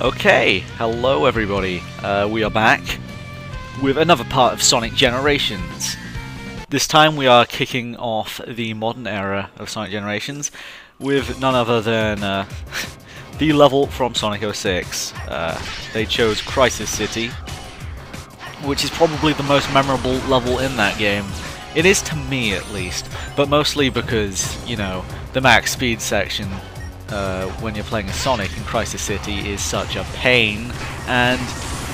Okay, hello everybody. We are back with another part of Sonic Generations. This time we are kicking off the modern era of Sonic Generations with none other than the level from Sonic 06. They chose Crisis City, which is probably the most memorable level in that game. It is to me at least, but mostly because, you know, the max speed section when you're playing as Sonic in Crisis City is such a pain, and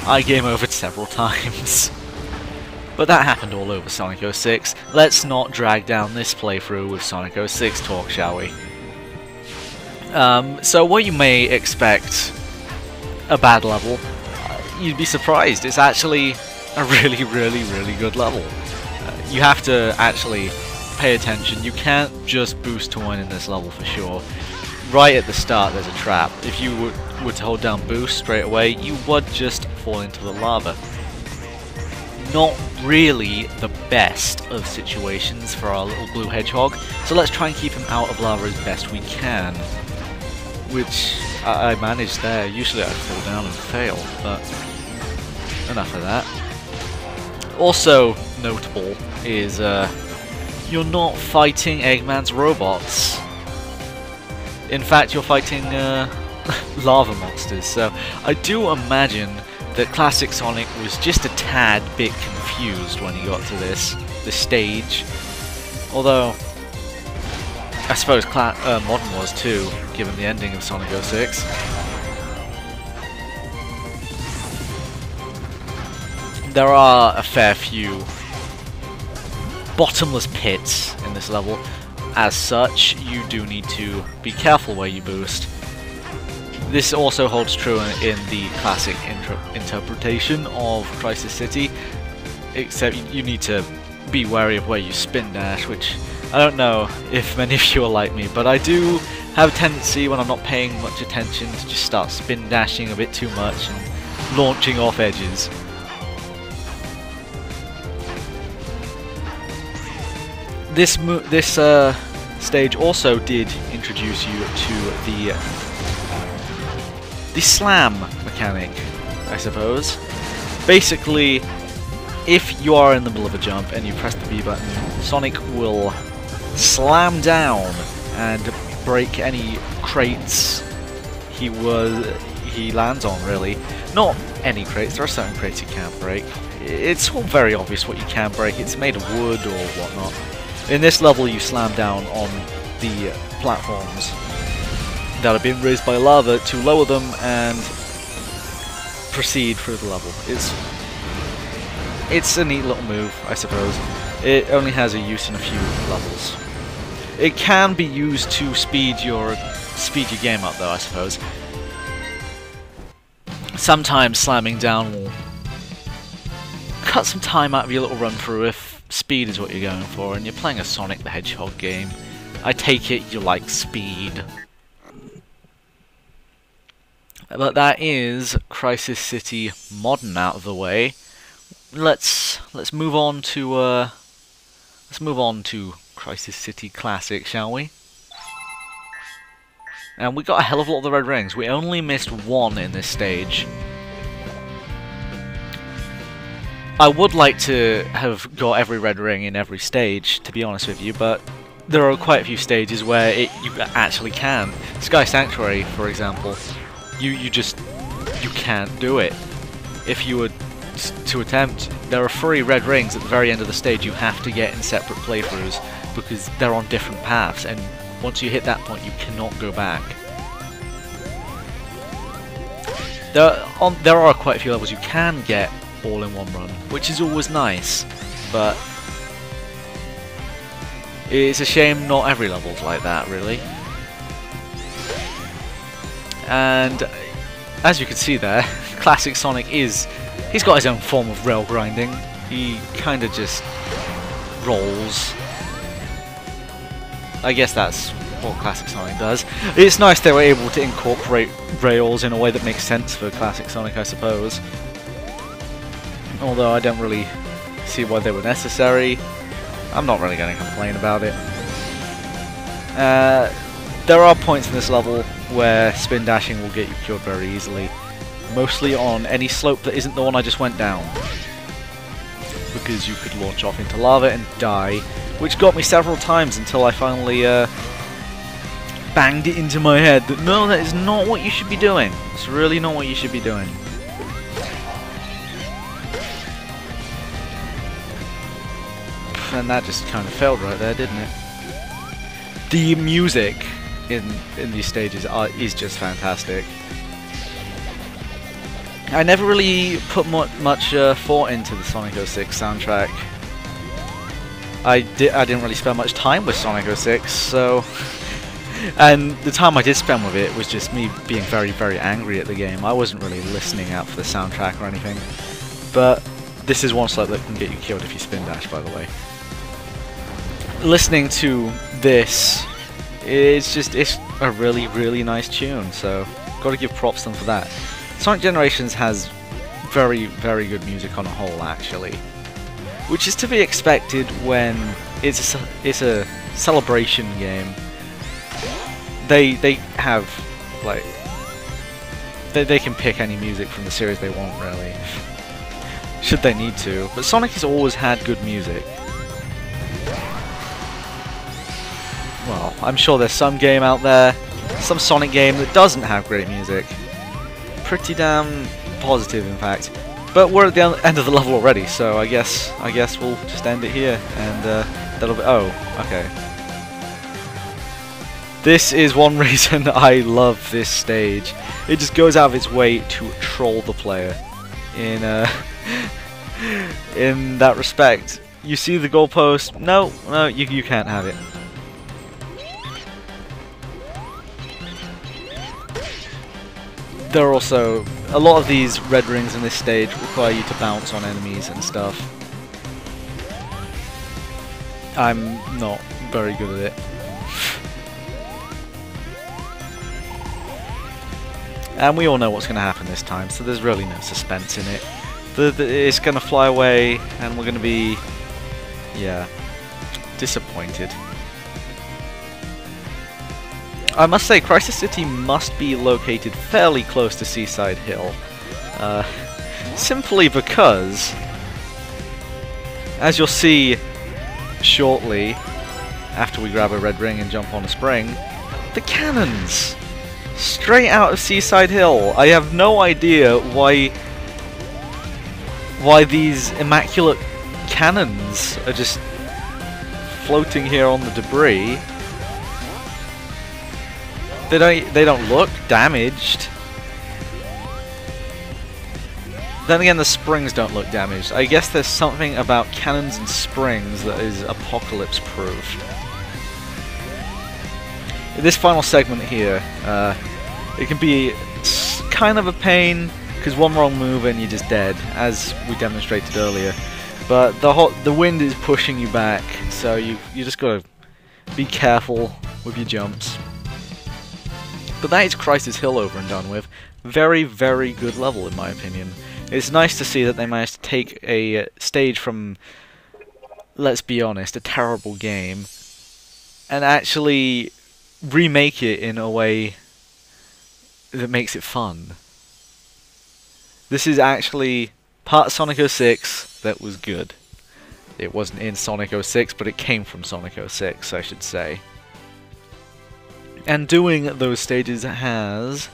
I game overed several times. But that happened all over Sonic 06. Let's not drag down this playthrough with Sonic 06 talk, shall we? So what you may expect a bad level, you'd be surprised. It's actually a really good level. You have to actually pay attention. You can't just boost to win in this level for sure. Right at the start there's a trap. If you were to hold down boost straight away, you would just fall into the lava. Not really the best of situations for our little blue hedgehog, so let's try and keep him out of lava as best we can. Which I managed there. Usually I'd fall down and fail, but enough of that. Also notable is you're not fighting Eggman's robots. In fact, you're fighting lava monsters, so I do imagine that Classic Sonic was just a tad bit confused when he got to this stage. Although, I suppose Modern was too, given the ending of Sonic 06. There are a fair few bottomless pits in this level. As such, you do need to be careful where you boost. This also holds true in the classic interpretation of Crisis City, except you need to be wary of where you spin dash, which I don't know if many of you are like me, but I do have a tendency when I'm not paying much attention to just start spin dashing a bit too much and launching off edges. This stage also did introduce you to the slam mechanic, I suppose. Basically, if you are in the middle of a jump and you press the B button, Sonic will slam down and break any crates he lands on, really. Not any crates, there are certain crates you can't break. It's all very obvious what you can break, it's made of wood or whatnot. In this level you slam down on the platforms that have been raised by lava to lower them and proceed through the level. It's a neat little move, I suppose. It only has a use in a few levels. It can be used to speed your game up though, I suppose. Sometimes slamming down will cut some time out of your little run through if speed is what you're going for, and you're playing a Sonic the Hedgehog game. I take it you like speed. But that is Crisis City Modern out of the way. Let's move on to Crisis City Classic, shall we? And we got a hell of a lot of the red rings. We only missed one in this stage. I would like to have got every red ring in every stage, to be honest with you, but there are quite a few stages where you actually can. Sky Sanctuary, for example, you can't do it. If you were to attempt, there are 3 red rings at the very end of the stage you have to get in separate playthroughs because they're on different paths, and once you hit that point you cannot go back. There are quite a few levels you can get all in one run, which is always nice, but it's a shame not every level's like that, really. And as you can see there, Classic Sonic he's got his own form of rail grinding. He kinda just rolls. I guess that's what Classic Sonic does. It's nice they were able to incorporate rails in a way that makes sense for Classic Sonic, I suppose. Although I don't really see why they were necessary. I'm not really going to complain about it. There are points in this level where spin dashing will get you killed very easily. Mostly on any slope that isn't the one I just went down. Because you could launch off into lava and die, which got me several times until I finally banged it into my head that no, that is not what you should be doing. It's really not what you should be doing. And that just kind of failed right there, didn't it? The music in these stages is just fantastic. I never really put much thought into the Sonic 06 soundtrack. I didn't really spend much time with Sonic 06, so... And the time I did spend with it was just me being very, very angry at the game. I wasn't really listening out for the soundtrack or anything. But this is one slope that can get you killed if you spin dash, by the way. Listening to this, it's a really, really nice tune, so gotta give props to them for that. Sonic Generations has very, very good music on a whole, actually, which is to be expected when it's a celebration game. They have like they can pick any music from the series they want, really, should they need to. But Sonic has always had good music. Well, I'm sure there's some game out there, some Sonic game that doesn't have great music. Pretty damn positive, in fact. But we're at the end of the level already, so I guess we'll just end it here, and that'll be. Oh, okay. This is one reason I love this stage. It just goes out of its way to troll the player. In in that respect, you see the goalpost. No, you can't have it. There are also a lot of these red rings in this stage require you to bounce on enemies and stuff. I'm not very good at it. And we all know what's going to happen this time, so there's really no suspense in it. It's going to fly away, and we're going to be, yeah, disappointed. I must say, Crisis City must be located fairly close to Seaside Hill. Simply because, as you'll see shortly, after we grab a red ring and jump on a spring, the cannons! Straight out of Seaside Hill. I have no idea why these immaculate cannons are just floating here on the debris. They don't look damaged. Then again, the springs don't look damaged. I guess there's something about cannons and springs that is apocalypse proof. This final segment here, it can be kind of a pain, because one wrong move and you're just dead, as we demonstrated earlier. But the wind is pushing you back, so you just gotta be careful with your jumps. But that is Crisis Hill over and done with. Very, very good level in my opinion. It's nice to see that they managed to take a stage from, let's be honest, a terrible game, and actually remake it in a way that makes it fun. This is actually part Sonic 06 that was good. It wasn't in Sonic 06, but it came from Sonic 06, I should say. And doing those stages has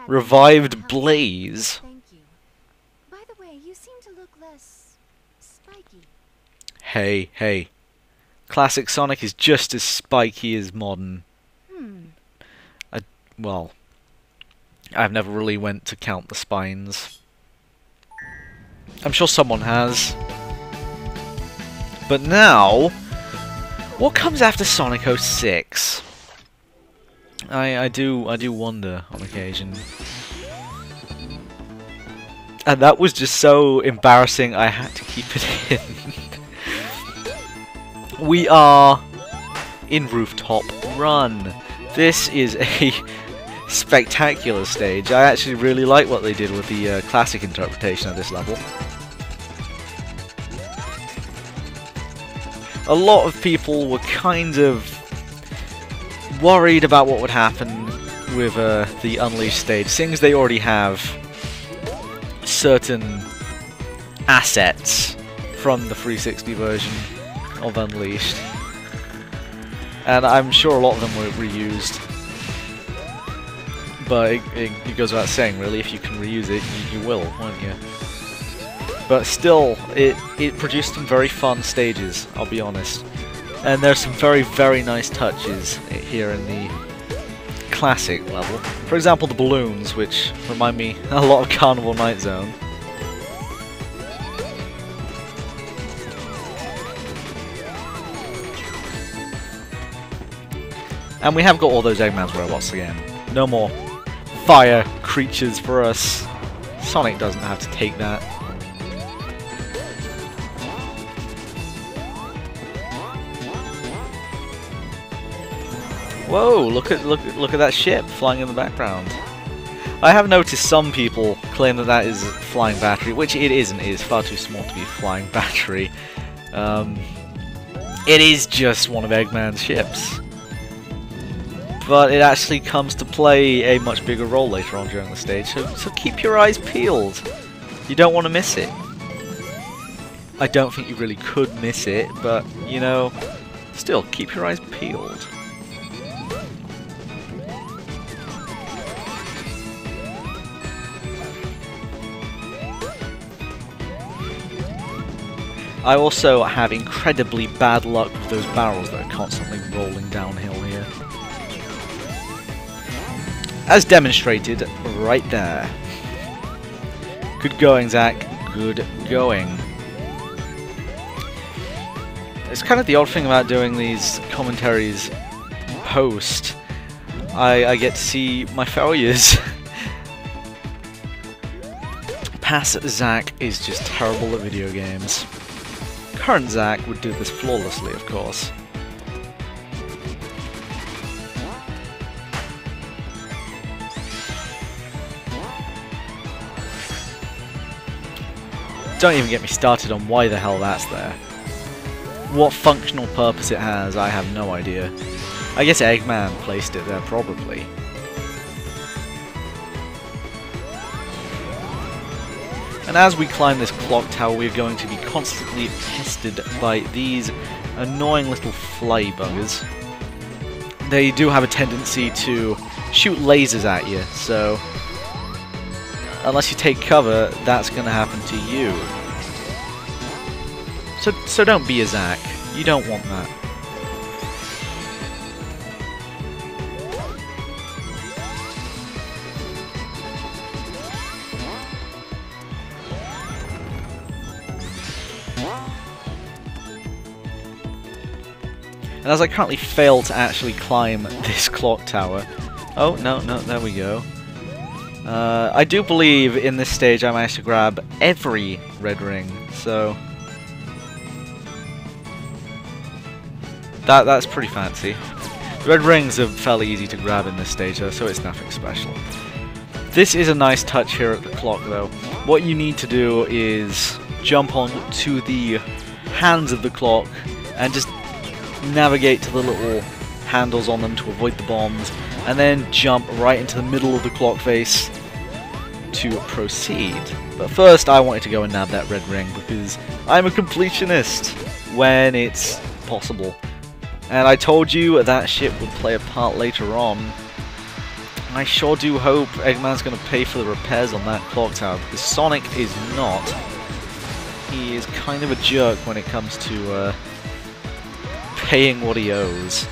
revived Blaze. Thank you. By the way, you seem to look less spiky. Hey. Classic Sonic is just as spiky as modern. Well, I've never really went to count the spines. I'm sure someone has. But now, what comes after Sonic 06? I do wonder on occasion. And that was just so embarrassing I had to keep it in. We are in Rooftop Run. This is a spectacular stage. I actually really like what they did with the classic interpretation of this level. A lot of people were kind of worried about what would happen with the Unleashed stage, seeing as they already have certain assets from the 360 version of Unleashed. And I'm sure a lot of them were reused. But it goes without saying, really, if you can reuse it, you will, won't you? But still, it produced some very fun stages, I'll be honest. And there's some very, very nice touches here in the classic level. For example, the balloons, which remind me a lot of Carnival Night Zone. And we have got all those Eggman's robots again. No more fire creatures for us. Sonic doesn't have to take that. Whoa, look at that ship flying in the background. I have noticed some people claim that that is flying battery, which it isn't. It is far too small to be flying battery. It is just one of Eggman's ships. But it actually comes to play a much bigger role later on during the stage, so keep your eyes peeled. You don't want to miss it. I don't think you really could miss it, but, you know, still, keep your eyes peeled. I also have incredibly bad luck with those barrels that are constantly rolling downhill here. As demonstrated right there. Good going, Zach. Good going. It's kind of the odd thing about doing these commentaries post. I get to see my failures. Past Zach is just terrible at video games. Current Zach would do this flawlessly, of course. Don't even get me started on why the hell that's there. What functional purpose it has, I have no idea. I guess Eggman placed it there, probably. And as we climb this clock tower, we're going to be constantly pestered by these annoying little fly buggers. They do have a tendency to shoot lasers at you, so unless you take cover, that's going to happen to you. So don't be a Zack. You don't want that. And as I currently fail to actually climb this clock tower... Oh, no, there we go. I do believe in this stage I managed to grab every red ring, so... That's pretty fancy. The red rings are fairly easy to grab in this stage though, so it's nothing special. This is a nice touch here at the clock though. What you need to do is jump on to the hands of the clock and just navigate to the little handles on them to avoid the bombs, and then jump right into the middle of the clock face to proceed. But first I wanted to go and nab that red ring because I'm a completionist when it's possible. And I told you that ship would play a part later on. I sure do hope Eggman's going to pay for the repairs on that clock tower, because Sonic is not. He is kind of a jerk when it comes to paying what he owes.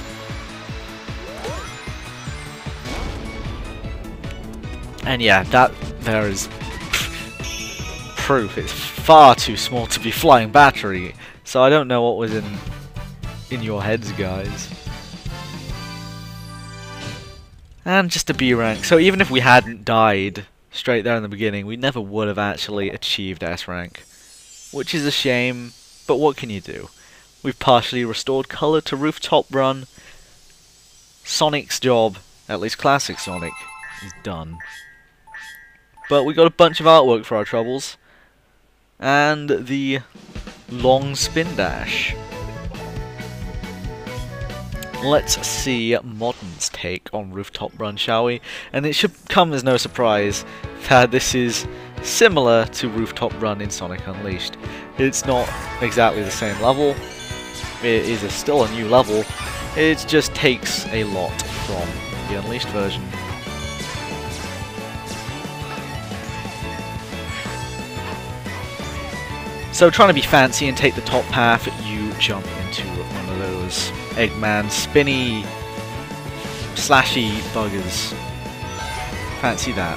And yeah, that there is proof. It's far too small to be flying battery, so I don't know what was in your heads, guys. And just a B rank. So even if we hadn't died straight there in the beginning, we never would have actually achieved S rank. Which is a shame, but what can you do? We've partially restored colour to Rooftop Run. Sonic's job, at least classic Sonic, is done. But we got a bunch of artwork for our troubles. And the long spin dash. let's see Modern's take on Rooftop Run, shall we? And it should come as no surprise that this is similar to Rooftop Run in Sonic Unleashed. It's not exactly the same level, it is still a new level, it just takes a lot from the Unleashed version. So trying to be fancy and take the top path, you jump into one of those Eggman spinny, slashy buggers. Fancy that.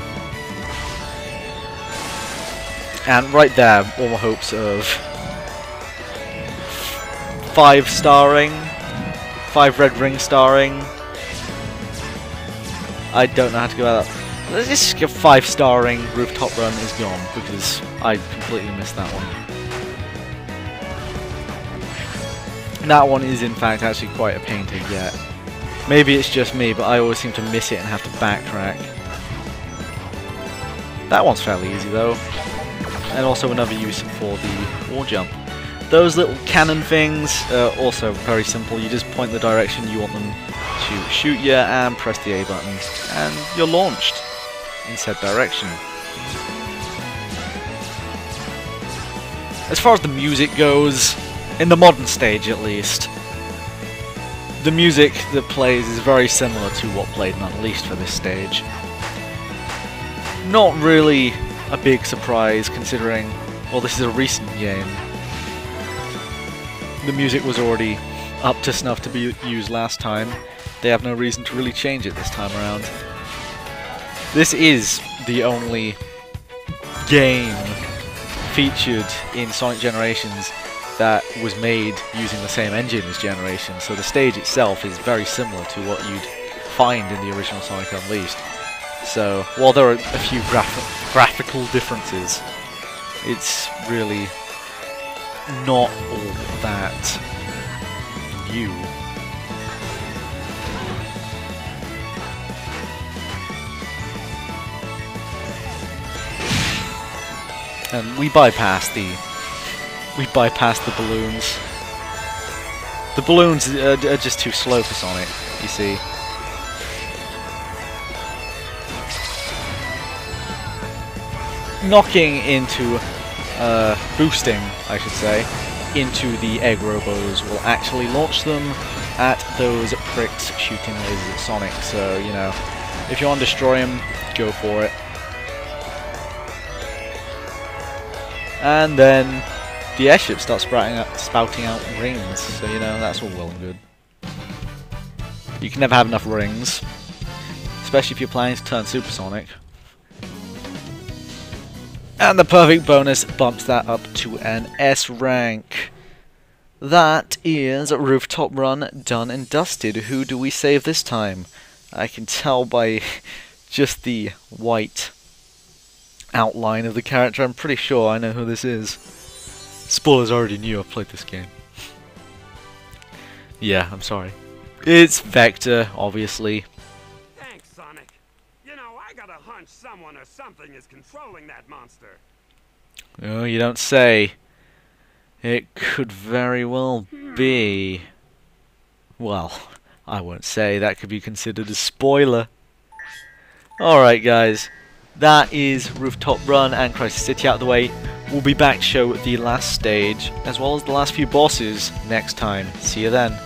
And right there, all my hopes of 5-starring, 5 red ring starring. I don't know how to go about that. Let's just get 5-starring Rooftop Run is gone because I completely missed that one. That one is in fact actually quite a pain to get. Maybe it's just me, but I always seem to miss it and have to backtrack. That one's fairly easy though. And also another use for the wall jump. Those little cannon things are also very simple. You just point the direction you want them to shoot you and press the A button and you're launched in said direction. As far as the music goes, in the modern stage at least, the music that plays is very similar to what played in Unleashed for this stage. Not really a big surprise considering, well, this is a recent game. The music was already up to snuff to be used last time. They have no reason to really change it this time around. This is the only game featured in Sonic Generations that was made using the same engine as Generations, so the stage itself is very similar to what you'd find in the original Sonic Unleashed. So, while there are a few graphical differences, it's really not all that new. And we bypassed the balloons. The balloons are just too slow for Sonic, you see. Knocking into, boosting, I should say, into the Egg Robos will actually launch them at those pricks shooting lasers at Sonic. So, you know, if you want to destroy them, go for it. And then the airships start spouting out rings, so you know, that's all well and good. You can never have enough rings, especially if you're planning to turn supersonic. And the perfect bonus bumps that up to an S rank. That is Rooftop Run done and dusted. Who do we save this time? I can tell by just the white outline of the character. I'm pretty sure I know who this is. Spoilers, already knew I've played this game. Yeah, I'm sorry. It's Vector, obviously. Thanks, Sonic. You know, I got a hunch someone or something is controlling that monster. Oh, you don't say. It could very well be. Well, I won't say. That could be considered a spoiler. Alright, guys. That is Rooftop Run and Crisis City out of the way. We'll be back to show the last stage, as well as the last few bosses next time. See you then.